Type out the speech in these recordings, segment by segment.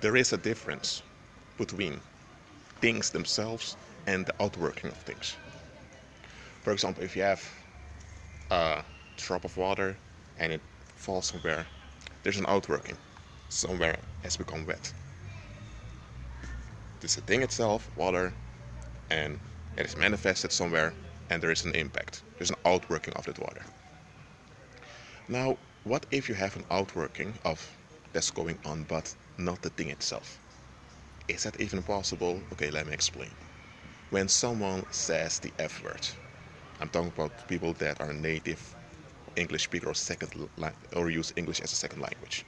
there is a difference between things themselves and the outworking of things. For example, if you have a drop of water and it falls somewhere, there's an outworking. Somewhere has become wet. This is the thing itself, water, and it is manifested somewhere, and there is an impact. There's an outworking of that water. Now, what if you have an outworking of that's going on, but not the thing itself? Is that even possible? Okay, let me explain. When someone says the F word, I'm talking about people that are native English speaker or or use English as a second language.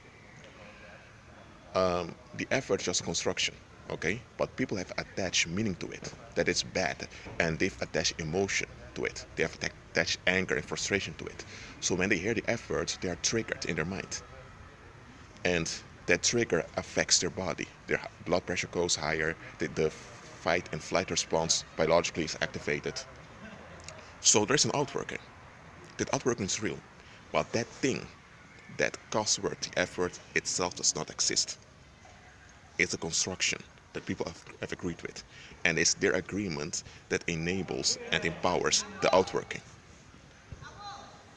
The F word is just a construction, okay? But people have attached meaning to it, that it's bad, and they've attached emotion to it. They have attached anger and frustration to it. So when they hear the F word, they are triggered in their mind. And that trigger affects their body. Their blood pressure goes higher, the fight and flight response biologically is activated. So there's an outworking. That outworking is real. But that thing, that cuss word, the F word itself does not exist. It's a construction that people have agreed with. And it's their agreement that enables and empowers the outworking.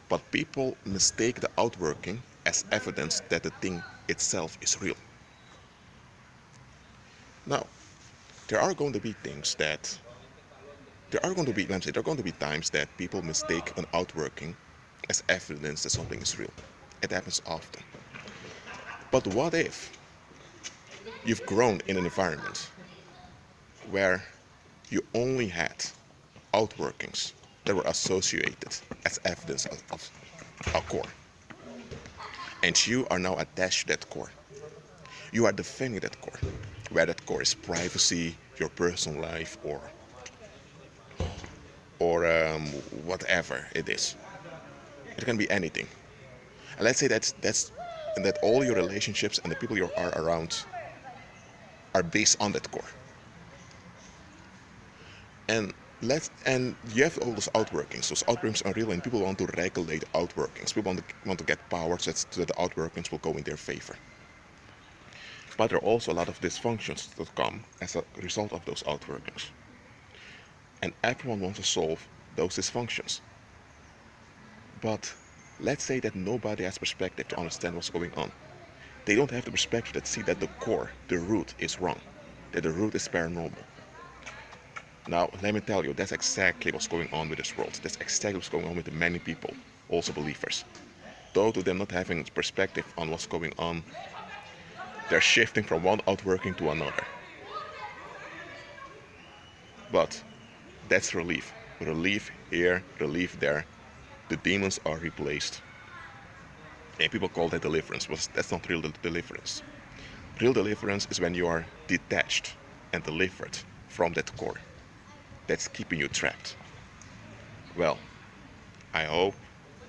But people mistake the outworking as evidence that the thing itself is real. Now, there are going to be things that there are going to be, let me say, there are going to be times that people mistake an outworking as evidence that something is real. It happens often. But what if you've grown in an environment where you only had outworkings that were associated as evidence of a core, and you are now attached to that core? You are defending that core, where that core is privacy, your personal life, or whatever it is. It can be anything. And let's say that all your relationships and the people you are around are based on that core. And you have all those outworkings. Those outworkings are real, and people want to regulate outworkings. People want to get power so that the outworkings will go in their favor. But there are also a lot of dysfunctions that come as a result of those outworkings. And everyone wants to solve those dysfunctions. But let's say that nobody has perspective to understand what's going on. They don't have the perspective that see that the core, the root, is wrong, that the root is paranormal. Now, let me tell you, that's exactly what's going on with this world. That's exactly what's going on with the many people, also believers. Though to them not having perspective on what's going on, they're shifting from one outworking to another. But that's relief. Relief here, relief there. The demons are replaced. And people call that deliverance, but that's not real deliverance. Real deliverance is when you are detached and delivered from that core that's keeping you trapped. Well, I hope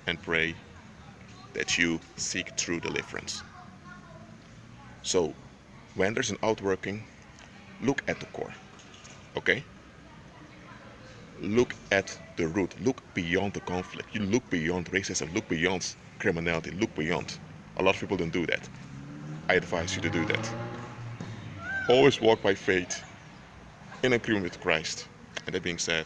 and pray that you seek true deliverance. So, when there's an outworking, look at the core, okay? Look at the root. Look beyond the conflict. You look beyond racism. Look beyond criminality. Look beyond. A lot of people don't do that. I advise you to do that. Always walk by faith in agreement with Christ. And that being said,